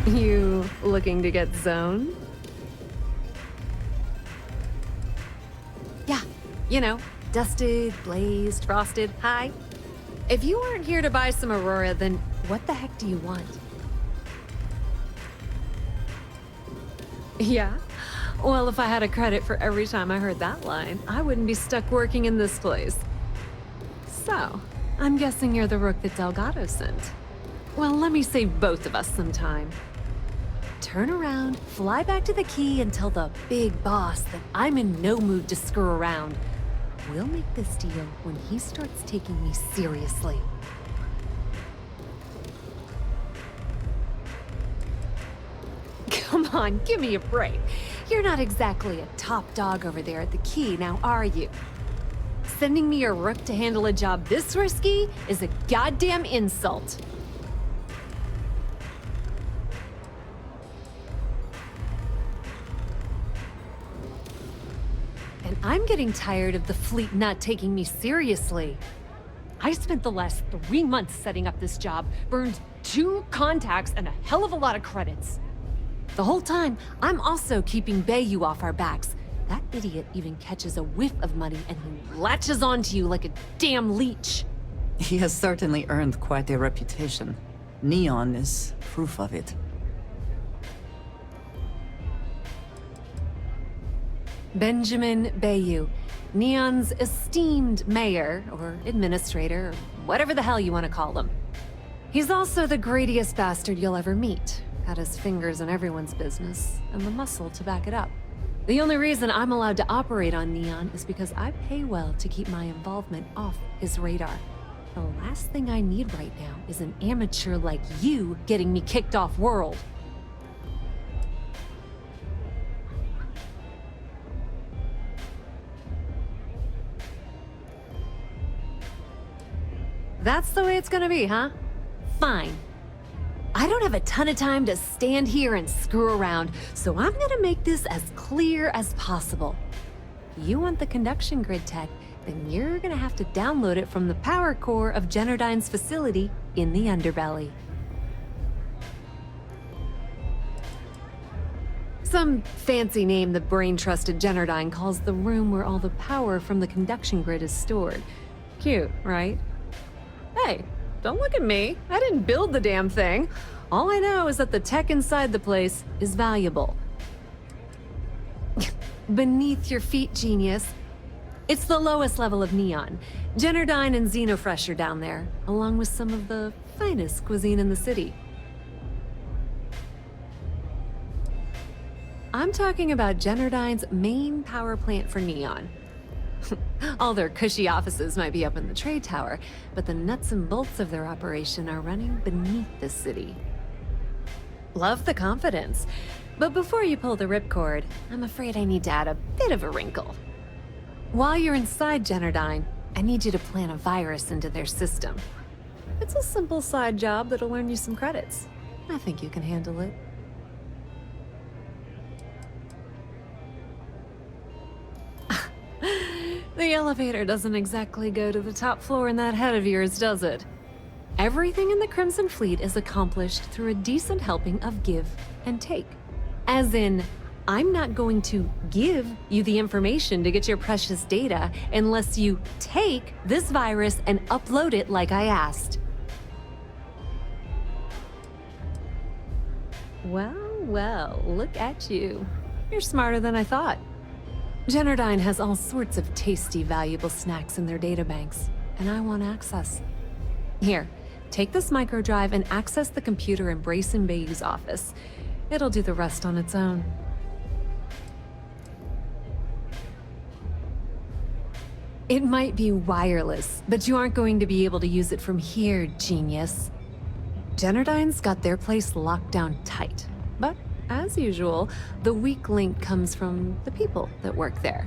You looking to get zoned? Yeah, you know, dusted, blazed, frosted, high. If you aren't here to buy some Aurora, then what the heck do you want? Yeah? Well, if I had a credit for every time I heard that line, I wouldn't be stuck working in this place. So, I'm guessing you're the rook that Delgado sent. Well, let me save both of us some time. Turn around, fly back to the key, and tell the big boss that I'm in no mood to screw around. We'll make this deal when he starts taking me seriously. Come on, give me a break. You're not exactly a top dog over there at the key, now are you? Sending me a rook to handle a job this risky is a goddamn insult. And I'm getting tired of the fleet not taking me seriously. I spent the last 3 months setting up this job, burned 2 contacts and a hell of a lot of credits. The whole time, I'm also keeping Bayu off our backs. That idiot even catches a whiff of money and he latches onto you like a damn leech. He has certainly earned quite a reputation. Neon is proof of it. Benjamin Bayu, Neon's esteemed mayor, or administrator, or whatever the hell you want to call him. He's also the greediest bastard you'll ever meet. Got his fingers in everyone's business, and the muscle to back it up. The only reason I'm allowed to operate on Neon is because I pay well to keep my involvement off his radar. The last thing I need right now is an amateur like you getting me kicked off world. That's the way it's gonna be, huh? Fine. I don't have a ton of time to stand here and screw around, so I'm gonna make this as clear as possible. You want the conduction grid tech, then you're gonna have to download it from the power core of Generdyne's facility in the underbelly. Some fancy name the brain-trusted Generdyne calls the room where all the power from the conduction grid is stored. Cute, right? Hey, don't look at me. I didn't build the damn thing. All I know is that the tech inside the place is valuable. Beneath your feet, genius. It's the lowest level of Neon. Generdyne and Xenofresh are down there, along with some of the finest cuisine in the city. I'm talking about Generdyne's main power plant for Neon. All their cushy offices might be up in the trade tower, but the nuts and bolts of their operation are running beneath the city. Love the confidence, but before you pull the ripcord, I'm afraid I need to add a bit of a wrinkle. While you're inside Generdyne, I need you to plant a virus into their system. It's a simple side job that'll earn you some credits. I think you can handle it. The elevator doesn't exactly go to the top floor in that head of yours, does it? Everything in the Crimson Fleet is accomplished through a decent helping of give and take. As in, I'm not going to give you the information to get your precious data unless you take this virus and upload it like I asked. Well, well, look at you. You're smarter than I thought. Generdyne has all sorts of tasty, valuable snacks in their databanks, and I want access. Here, take this microdrive and access the computer in Breyson Bayu's office. It'll do the rest on its own. It might be wireless, but you aren't going to be able to use it from here, genius. Generdyne's got their place locked down tight, but as usual, the weak link comes from the people that work there.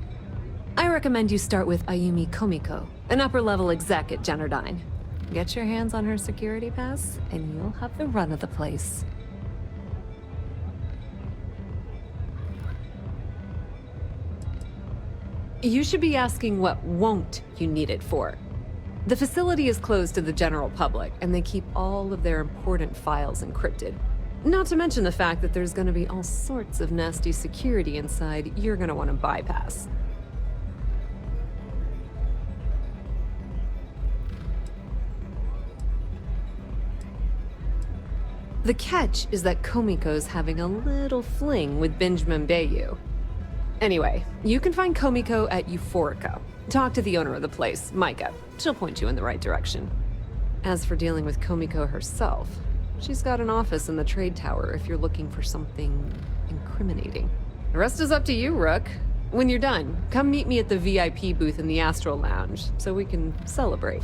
I recommend you start with Ayumi Komiko, an upper-level exec at Generdyne. Get your hands on her security pass, and you'll have the run of the place. You should be asking what won't you need it for. The facility is closed to the general public, and they keep all of their important files encrypted. Not to mention the fact that there's gonna be all sorts of nasty security inside you're gonna want to bypass. The catch is that Komiko's having a little fling with Benjamin Bayu. Anyway, you can find Komiko at Euphorica. Talk to the owner of the place, Myka. She'll point you in the right direction. As for dealing with Komiko herself, she's got an office in the trade tower if you're looking for something incriminating. The rest is up to you, Rook. When you're done, come meet me at the VIP booth in the Astral Lounge so we can celebrate.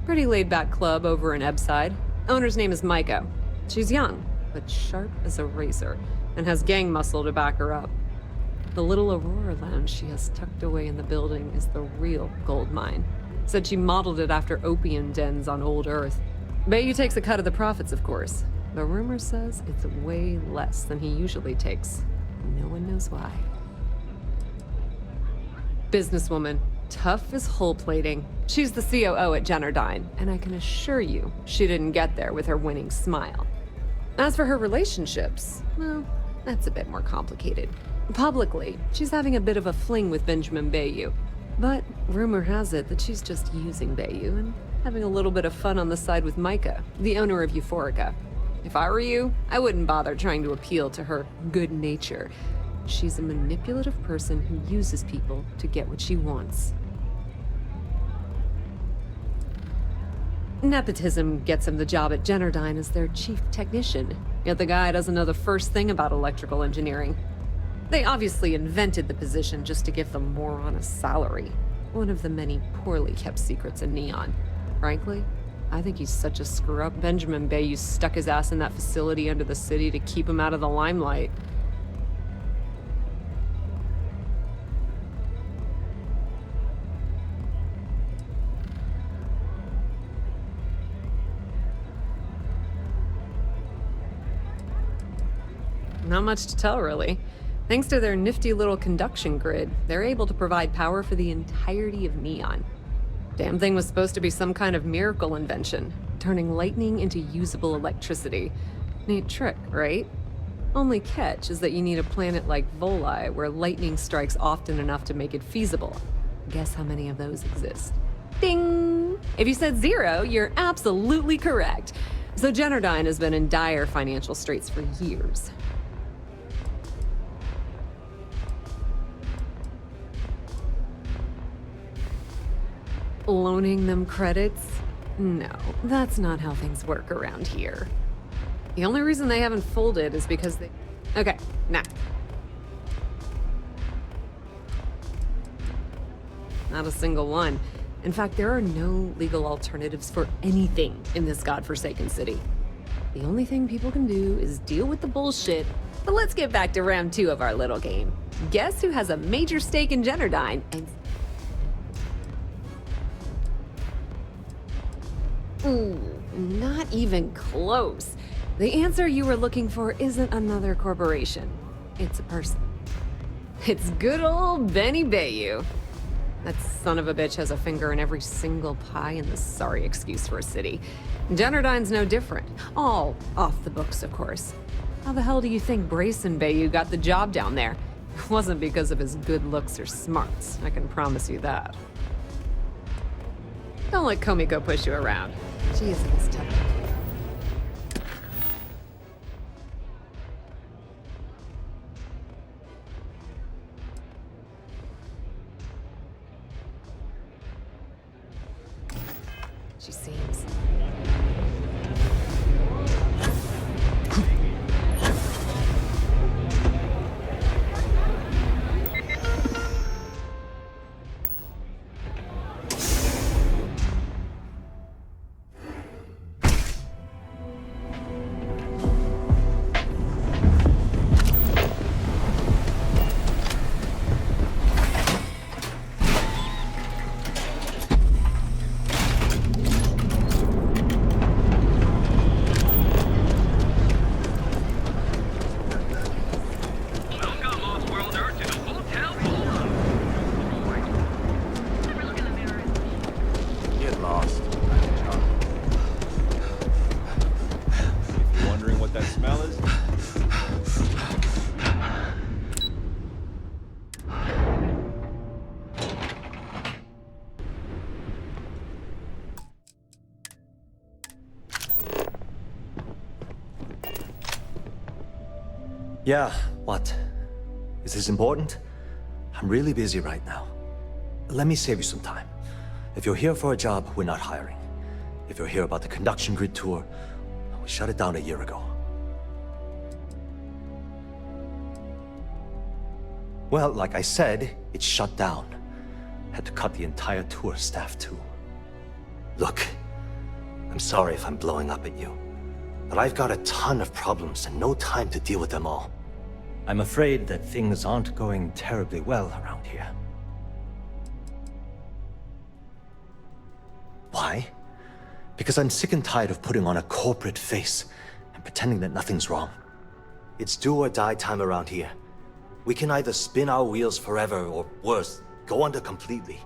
Pretty laid-back club over in Ebside. Owner's name is Myka. She's young, but sharp as a razor, and has gang muscle to back her up. The little Aurora Lounge she has tucked away in the building is the real gold mine. Said she modeled it after opium dens on old Earth. Bayu takes a cut of the profits, of course. The rumor says it's way less than he usually takes. No one knows why. Businesswoman. Tough as hull plating. She's the COO at Generdyne, and I can assure you she didn't get there with her winning smile. As for her relationships, well, that's a bit more complicated. Publicly, she's having a bit of a fling with Benjamin Bayu, but rumor has it that she's just using Bayu and having a little bit of fun on the side with Myka, the owner of Euphorica. If I were you, I wouldn't bother trying to appeal to her good nature. She's a manipulative person who uses people to get what she wants. Nepotism gets him the job at Generdyne as their chief technician, yet the guy doesn't know the first thing about electrical engineering. They obviously invented the position just to give the moron a salary. One of the many poorly kept secrets in Neon. Frankly, I think he's such a screw-up. Benjamin Bayu stuck his ass in that facility under the city to keep him out of the limelight. Not much to tell, really. Thanks to their nifty little conduction grid, they're able to provide power for the entirety of Neon. Damn thing was supposed to be some kind of miracle invention, turning lightning into usable electricity. Neat trick, right? Only catch is that you need a planet like Voli, where lightning strikes often enough to make it feasible. Guess how many of those exist? Ding! If you said 0, you're absolutely correct. So Generdyne has been in dire financial straits for years. Loaning them credits? No, that's not how things work around here. The only reason they haven't folded is because they... Okay, nah. Not a single one. In fact, there are no legal alternatives for anything in this godforsaken city. The only thing people can do is deal with the bullshit. But let's get back to round 2 of our little game. Guess who has a major stake in Generdyne and... Ooh, not even close. The answer you were looking for isn't another corporation. It's a person. It's good old Benny Bayu. That son of a bitch has a finger in every single pie in this sorry excuse for a city. Generdyne's no different. All off the books, of course. How the hell do you think Breyson Bayu got the job down there? It wasn't because of his good looks or smarts, I can promise you that. Don't let Komiko push you around. She isn't as tough. She seems... Yeah, what? Is this important? I'm really busy right now. Let me save you some time. If you're here for a job, we're not hiring. If you're here about the Conduction Grid tour, we shut it down a year ago. Well, like I said, it's shut down. Had to cut the entire tour staff too. Look, I'm sorry if I'm blowing up at you, but I've got a ton of problems and no time to deal with them all. I'm afraid that things aren't going terribly well around here. Why? Because I'm sick and tired of putting on a corporate face and pretending that nothing's wrong. It's do or die time around here. We can either spin our wheels forever or worse, go under completely.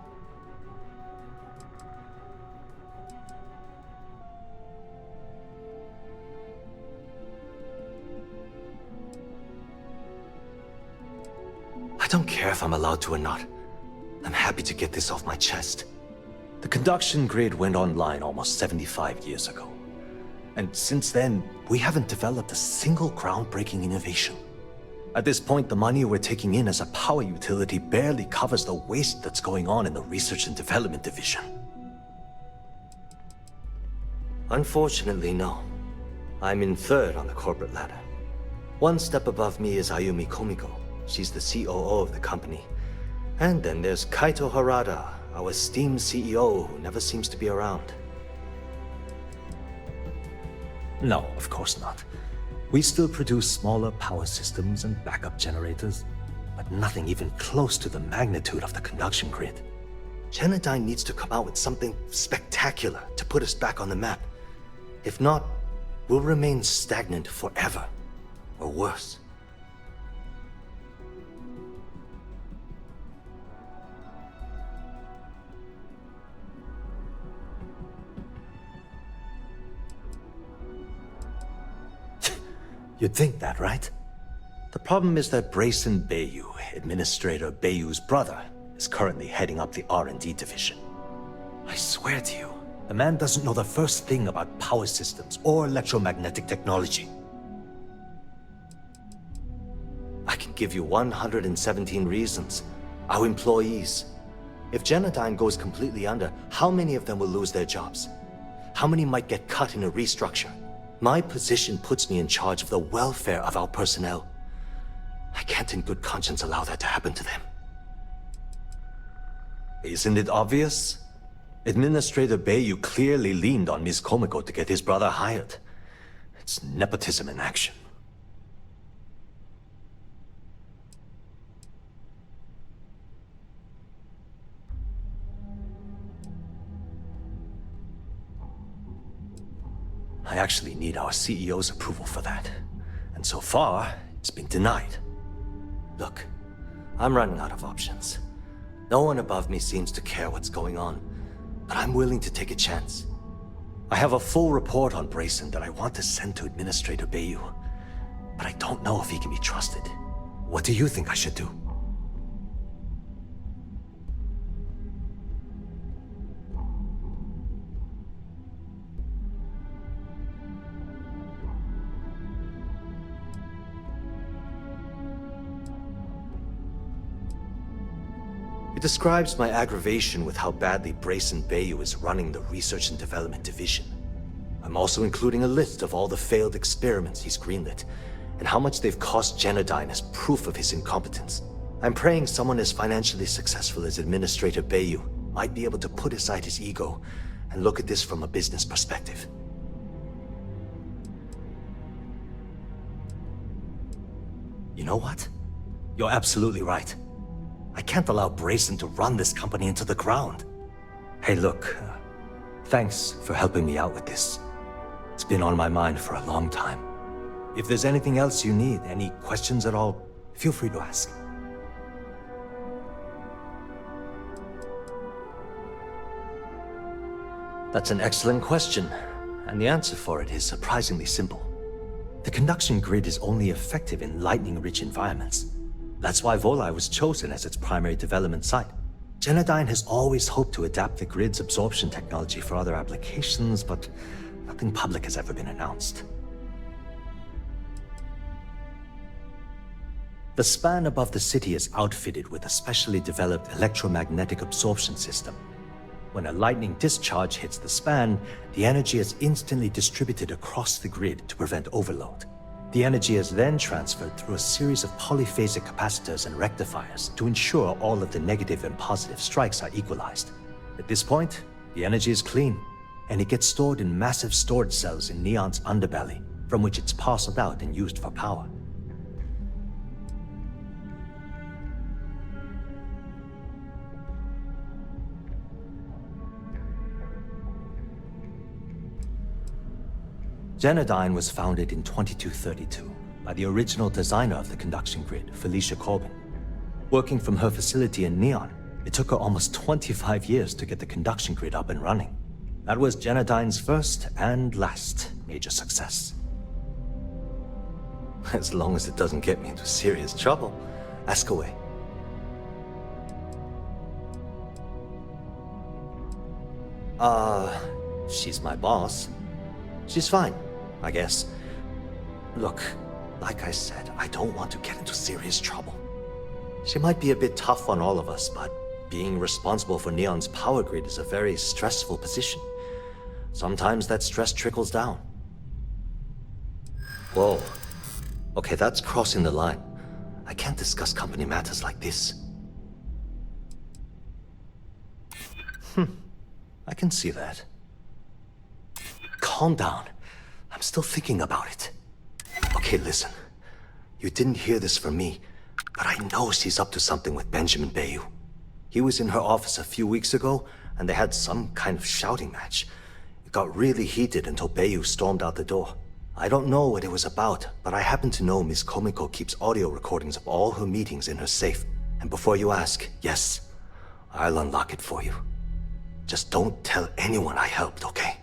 I don't care if I'm allowed to or not. I'm happy to get this off my chest. The Conduction Grid went online almost 75 years ago. And since then, we haven't developed a single groundbreaking innovation. At this point, the money we're taking in as a power utility barely covers the waste that's going on in the Research and Development Division. Unfortunately, no. I'm in third on the corporate ladder. One step above me is Ayumi Komiko. She's the COO of the company. And then there's Kaito Harada, our esteemed CEO who never seems to be around. No, of course not. We still produce smaller power systems and backup generators, but nothing even close to the magnitude of the Conduction Grid. Generdyne needs to come out with something spectacular to put us back on the map. If not, we'll remain stagnant forever, or worse. You'd think that, right? The problem is that Breyson Bayu, Administrator Bayu's brother, is currently heading up the R&D division. I swear to you, the man doesn't know the first thing about power systems or electromagnetic technology. I can give you 117 reasons. Our employees. If Generdyne goes completely under, how many of them will lose their jobs? How many might get cut in a restructure? My position puts me in charge of the welfare of our personnel. I can't in good conscience allow that to happen to them. Isn't it obvious? Administrator Bayu clearly leaned on Ms. Komiko to get his brother hired. It's nepotism in action. I actually need our CEO's approval for that. And so far, it's been denied. Look, I'm running out of options. No one above me seems to care what's going on, but I'm willing to take a chance. I have a full report on Brayson that I want to send to Administrator Bayu, but I don't know if he can be trusted. What do you think I should do? It describes my aggravation with how badly Brayson Bayu is running the Research and Development Division. I'm also including a list of all the failed experiments he's greenlit, and how much they've cost Generdyne as proof of his incompetence. I'm praying someone as financially successful as Administrator Bayu might be able to put aside his ego and look at this from a business perspective. You know what? You're absolutely right. I can't allow Brayson to run this company into the ground. Hey, look, thanks for helping me out with this. It's been on my mind for a long time. If there's anything else you need, any questions at all, feel free to ask. That's an excellent question, and the answer for it is surprisingly simple. The Conduction Grid is only effective in lightning-rich environments. That's why Volai was chosen as its primary development site. Generdyne has always hoped to adapt the grid's absorption technology for other applications, but nothing public has ever been announced. The span above the city is outfitted with a specially developed electromagnetic absorption system. When a lightning discharge hits the span, the energy is instantly distributed across the grid to prevent overload. The energy is then transferred through a series of polyphasic capacitors and rectifiers to ensure all of the negative and positive strikes are equalized. At this point, the energy is clean, and it gets stored in massive storage cells in Neon's underbelly, from which it's parceled out and used for power. Generdyne was founded in 2232 by the original designer of the conduction grid, Felicia Corbin. Working from her facility in Neon, it took her almost 25 years to get the conduction grid up and running. That was Generdyne's first and last major success. As long as it doesn't get me into serious trouble, ask away. She's my boss. She's fine, I guess. Look, like I said, I don't want to get into serious trouble. She might be a bit tough on all of us, but being responsible for Neon's power grid is a very stressful position. Sometimes that stress trickles down. Whoa. Okay, that's crossing the line. I can't discuss company matters like this. I can see that. Calm down. I'm still thinking about it. Okay, listen. You didn't hear this from me, but I know she's up to something with Benjamin Bayu. He was in her office a few weeks ago, and they had some kind of shouting match. It got really heated until Bayu stormed out the door. I don't know what it was about, but I happen to know Miss Komiko keeps audio recordings of all her meetings in her safe. And before you ask, yes, I'll unlock it for you. Just don't tell anyone I helped, okay?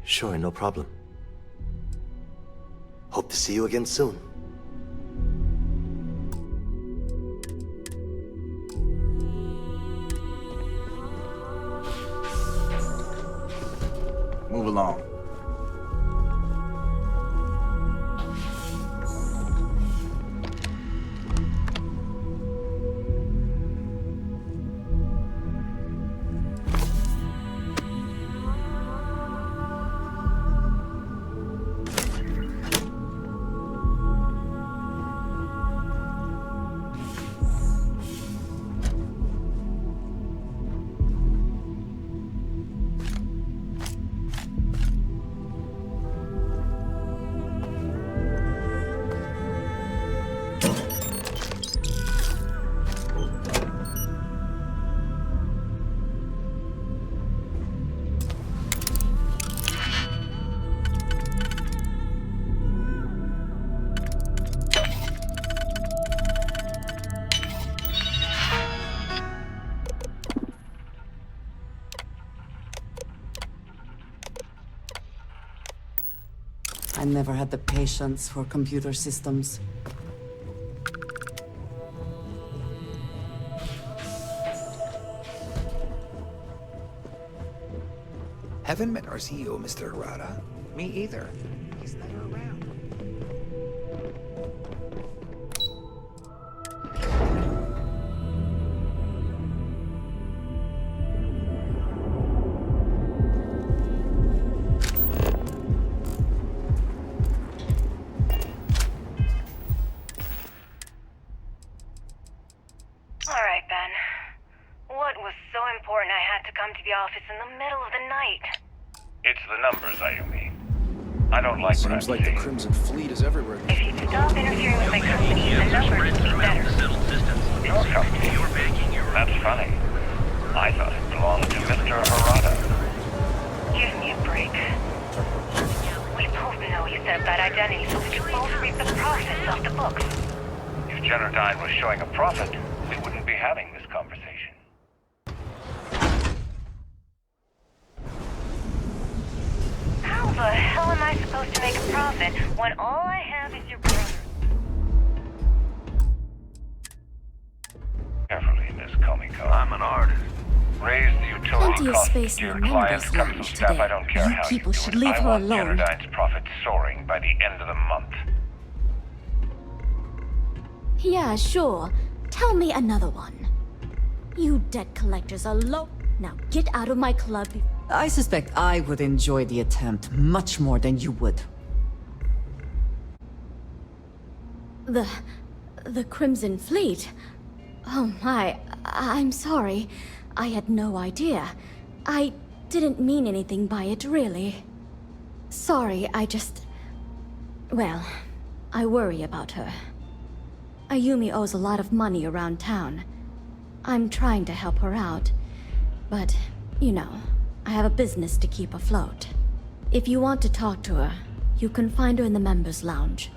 Sure, no problem. Hope to see you again soon. Move along. I never had the patience for computer systems. Haven't met our CEO, Mr. Harada. Me either. He's never around. It's the numbers, Ayumi. I don't like what I'm Seems like the seeing. Crimson Fleet is everywhere. If you stop interfering with my company, the numbers will be better. Your company? That's funny. I thought it belonged to Mr. Harada. Give me a break. We both know you set up that identity so we can both reap the profits off the books. If Generdyne was showing a profit, we wouldn't be having this conversation. How the hell am I supposed to make a profit when all I have is your brother? Carefully, Miss Komiko. I'm an artist. Raise the utility Plenty of costs space to in your the members' client's custom lounge staff. today. I don't care You how people you do should it. leave I her want alone. Generdyne's profits soaring by the end of the month. Yeah, sure. Tell me another one. You debt collectors are low. Now get out of my club. I suspect I would enjoy the attempt much more than you would. The Crimson Fleet? Oh my, I'm sorry. I had no idea. I didn't mean anything by it, really. Sorry, well, I worry about her. Ayumi owes a lot of money around town. I'm trying to help her out. But, you know, I have a business to keep afloat. If you want to talk to her, you can find her in the members' lounge.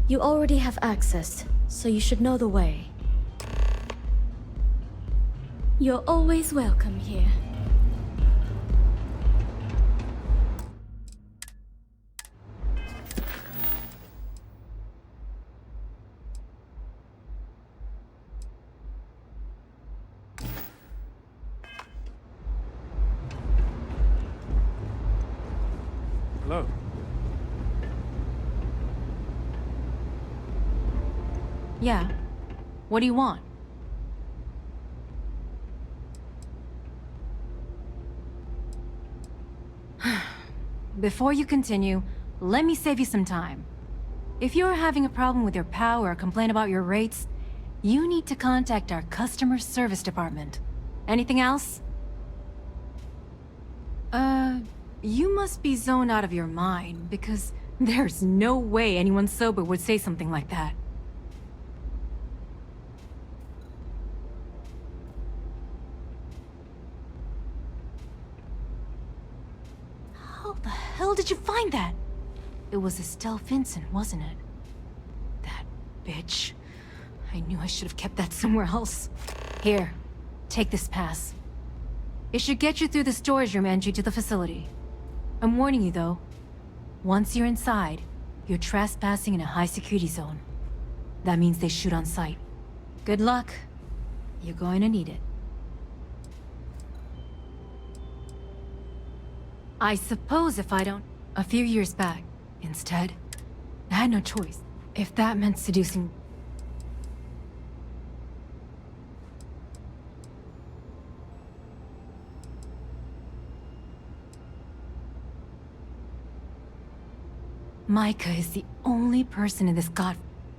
You already have access, so you should know the way. You're always welcome here. Hello. Yeah. What do you want? Before you continue, let me save you some time. If you're having a problem with your POW or complain about your rates, you need to contact our customer service department. Anything else? You must be zoned out of your mind, because there's no way anyone sober would say something like that. How the hell did you find that? It was Estelle Vincent, wasn't it? That bitch. I knew I should have kept that somewhere else. Here, take this pass. It should get you through the storage room entry to the facility. I'm warning you though. Once you're inside, you're trespassing in a high-security zone. That means they shoot on sight. Good luck. You're going to need it. I suppose if I don't... A few years back, instead, I had no choice. If that meant seducing... Myka is the only person in this god...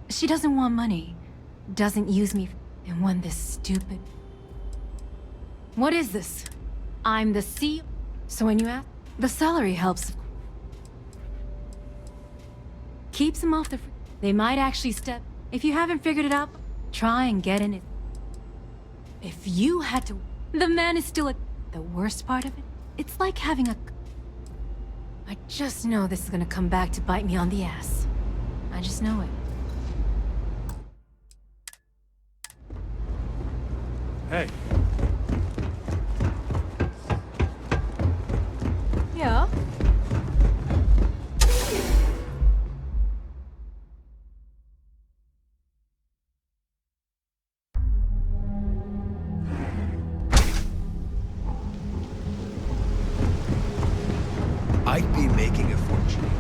She doesn't want money. Doesn't use me... And won this stupid... What is this? I'm the CEO... So when you ask... The salary helps. Keeps them off the... They might actually step... If you haven't figured it out, try and get in it. If you had to... The man is still a... The worst part of it? It's like having a... I just know this is gonna come back to bite me on the ass. I just know it. Hey. Yeah? I'd be making a fortune.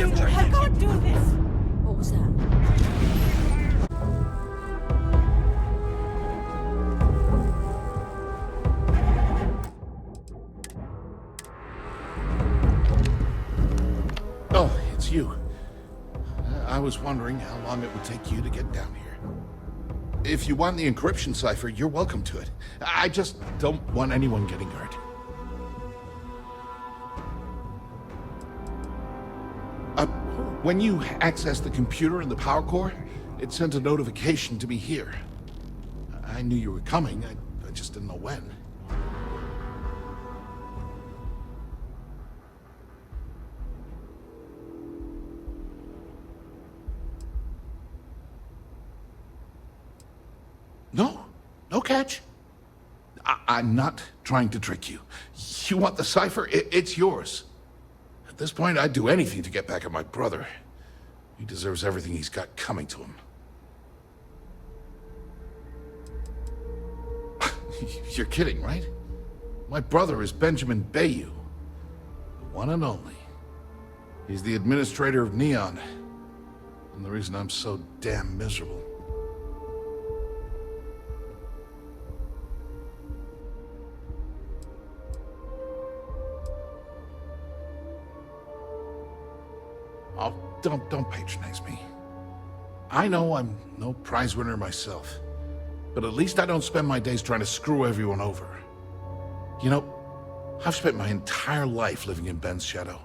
I can't do this! What was that? Oh, it's you. I was wondering how long it would take you to get down here. If you want the encryption cipher, you're welcome to it. I just don't want anyone getting hurt. When you access the computer in the power core, it sends a notification to me here. I knew you were coming, I just didn't know when. No catch. I'm not trying to trick you. You want the cipher? It's yours. At this point, I'd do anything to get back at my brother. He deserves everything he's got coming to him. You're kidding, right? My brother is Benjamin Bayu, the one and only. He's the administrator of Neon, and the reason I'm so damn miserable. Oh, don't patronize me. I know I'm no prize winner myself, but at least I don't spend my days trying to screw everyone over. You know, I've spent my entire life living in Ben's shadow.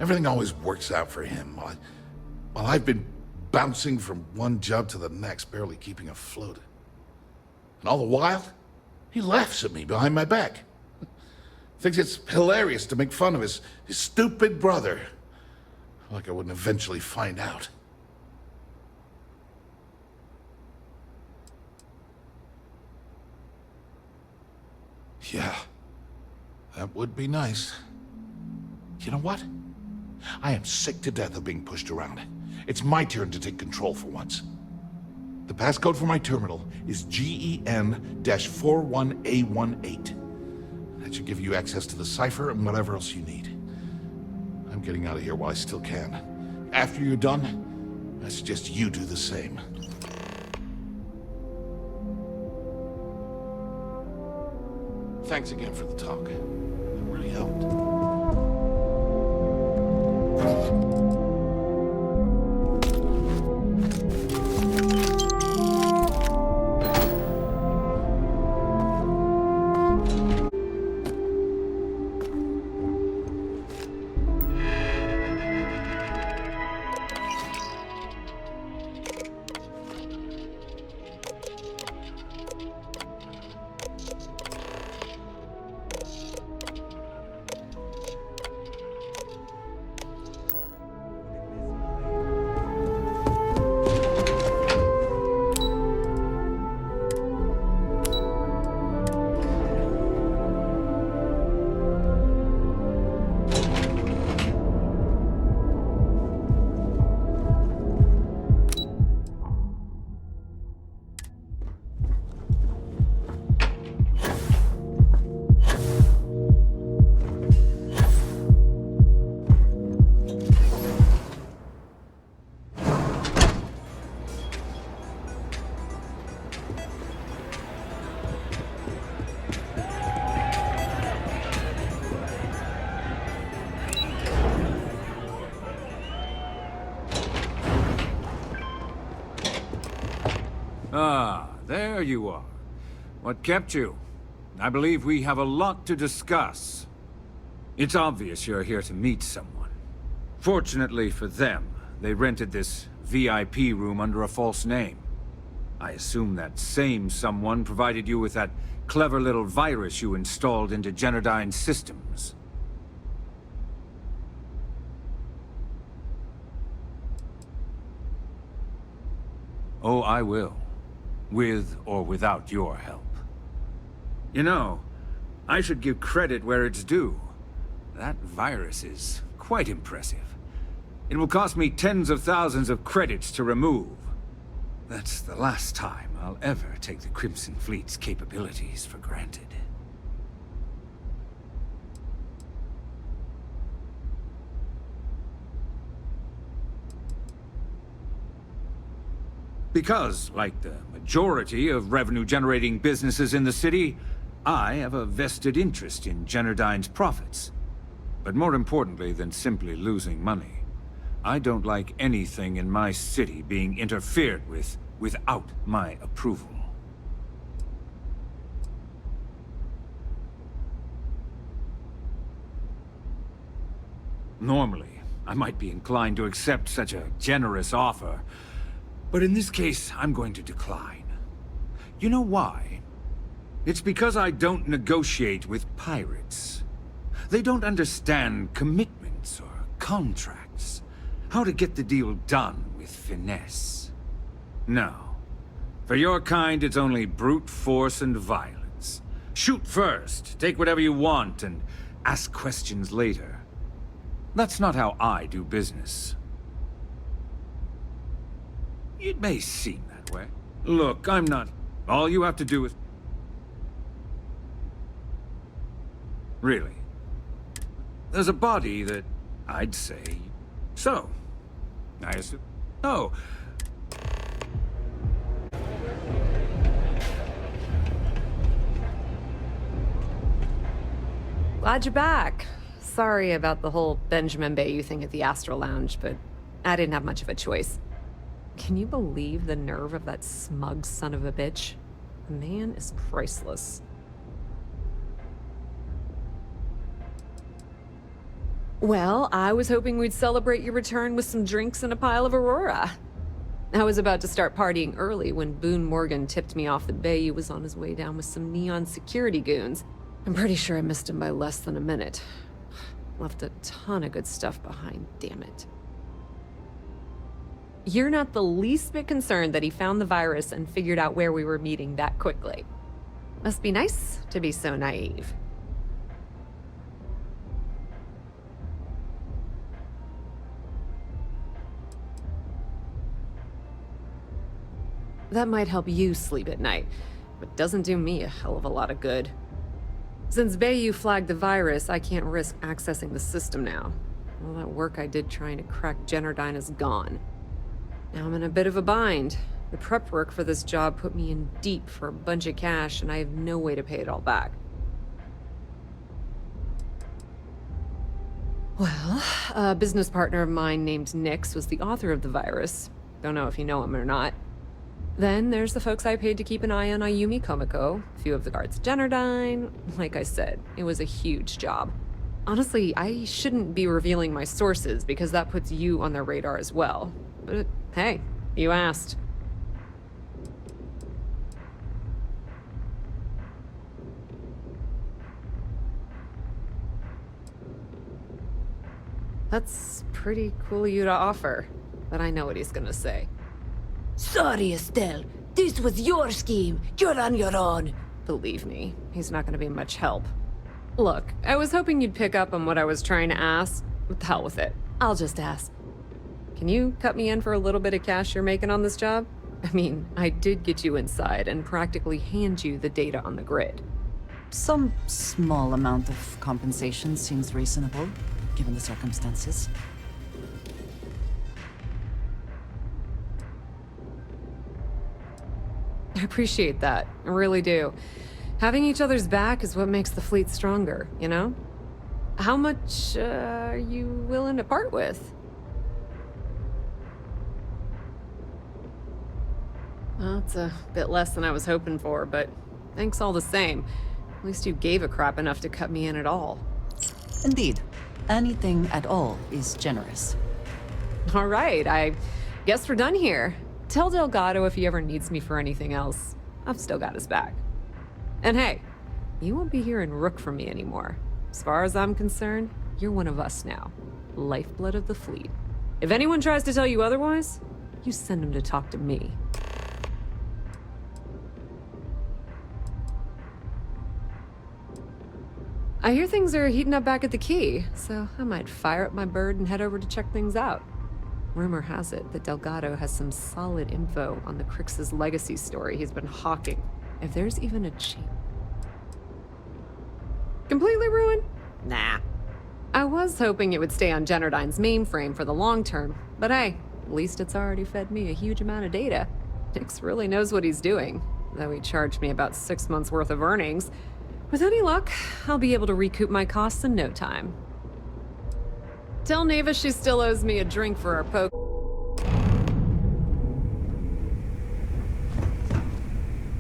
Everything always works out for him, while I've been bouncing from one job to the next, barely keeping afloat. And all the while, he laughs at me behind my back. Thinks it's hilarious to make fun of his stupid brother. Like I wouldn't eventually find out. Yeah, that would be nice. You know what? I am sick to death of being pushed around. It's my turn to take control for once. The passcode for my terminal is GEN-41A18. That should give you access to the cipher and whatever else you need. I'm getting out of here while I still can. After you're done, I suggest you do the same. Thanks again for the talk. It really helped. Ah, there you are. What kept you? I believe we have a lot to discuss. It's obvious you're here to meet someone. Fortunately for them, they rented this VIP room under a false name. I assume that same someone provided you with that clever little virus you installed into Generdyne's systems. Oh, I will. With or without your help. You know, I should give credit where it's due. That virus is quite impressive. It will cost me tens of thousands of credits to remove. That's the last time I'll ever take the Crimson Fleet's capabilities for granted. Because, like the majority of revenue-generating businesses in the city, I have a vested interest in Generdyne's profits. But more importantly than simply losing money, I don't like anything in my city being interfered with without my approval. Normally, I might be inclined to accept such a generous offer, but in this case, I'm going to decline. You know why? It's because I don't negotiate with pirates. They don't understand commitments or contracts, how to get the deal done with finesse. No. For your kind, it's only brute force and violence. Shoot first, take whatever you want, and ask questions later. That's not how I do business. It may seem that way. Look, I'm not... All you have to do is... Really. There's a body that I'd say... So. I assume... No. Glad you're back. Sorry about the whole Benjamin Bayu thing at the Astral Lounge, but I didn't have much of a choice. Can you believe the nerve of that smug son of a bitch? The man is priceless. Well, I was hoping we'd celebrate your return with some drinks and a pile of Aurora. I was about to start partying early when Boone Morgan tipped me off that Bayu was on his way down with some neon security goons. I'm pretty sure I missed him by less than a minute. Left a ton of good stuff behind, damn it. You're not the least bit concerned that he found the virus and figured out where we were meeting that quickly. Must be nice to be so naive. That might help you sleep at night, but doesn't do me a hell of a lot of good. Since Bayu flagged the virus, I can't risk accessing the system now. All that work I did trying to crack Generdyne is gone. Now I'm in a bit of a bind. The prep work for this job put me in deep for a bunch of cash, and I have no way to pay it all back. Well, a business partner of mine named Nix was the author of the virus. Don't know if you know him or not. Then there's the folks I paid to keep an eye on Ayumi Komiko, a few of the guards at Generdyne. Like I said, it was a huge job. Honestly, I shouldn't be revealing my sources because that puts you on their radar as well. But hey, you asked. That's pretty cool of you to offer, but I know what he's gonna say. Sorry, Estelle. This was your scheme. You're on your own. Believe me, he's not gonna be much help. Look, I was hoping you'd pick up on what I was trying to ask. What the hell with it? I'll just ask. Can you cut me in for a little bit of cash you're making on this job? I mean, I did get you inside and practically hand you the data on the grid. Some small amount of compensation seems reasonable, given the circumstances. I appreciate that. I really do. Having each other's back is what makes the fleet stronger, you know? How much are you willing to part with? Well, it's a bit less than I was hoping for, but thanks all the same. At least you gave a crap enough to cut me in at all. Indeed. Anything at all is generous. All right, I guess we're done here. Tell Delgado if he ever needs me for anything else. I've still got his back. And hey, you won't be hearing Rook from me anymore. As far as I'm concerned, you're one of us now. Lifeblood of the fleet. If anyone tries to tell you otherwise, you send them to talk to me. I hear things are heating up back at the Key, so I might fire up my bird and head over to check things out. Rumor has it that Delgado has some solid info on the Crix's legacy story he's been hawking. If there's even a chance. Completely ruined? Nah. I was hoping it would stay on Generdyne's mainframe for the long term, but hey, at least it's already fed me a huge amount of data. Nix really knows what he's doing, though he charged me about 6 months worth of earnings. With any luck, I'll be able to recoup my costs in no time. Tell Naeva she still owes me a drink for our poke.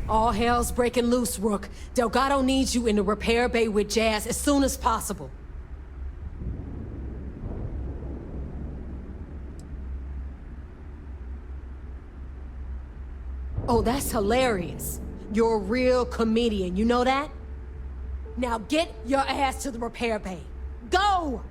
All hell's breaking loose, Rook. Delgado needs you in the repair bay with Jazz as soon as possible. Oh, that's hilarious. You're a real comedian, you know that? Now get your ass to the repair bay. Go!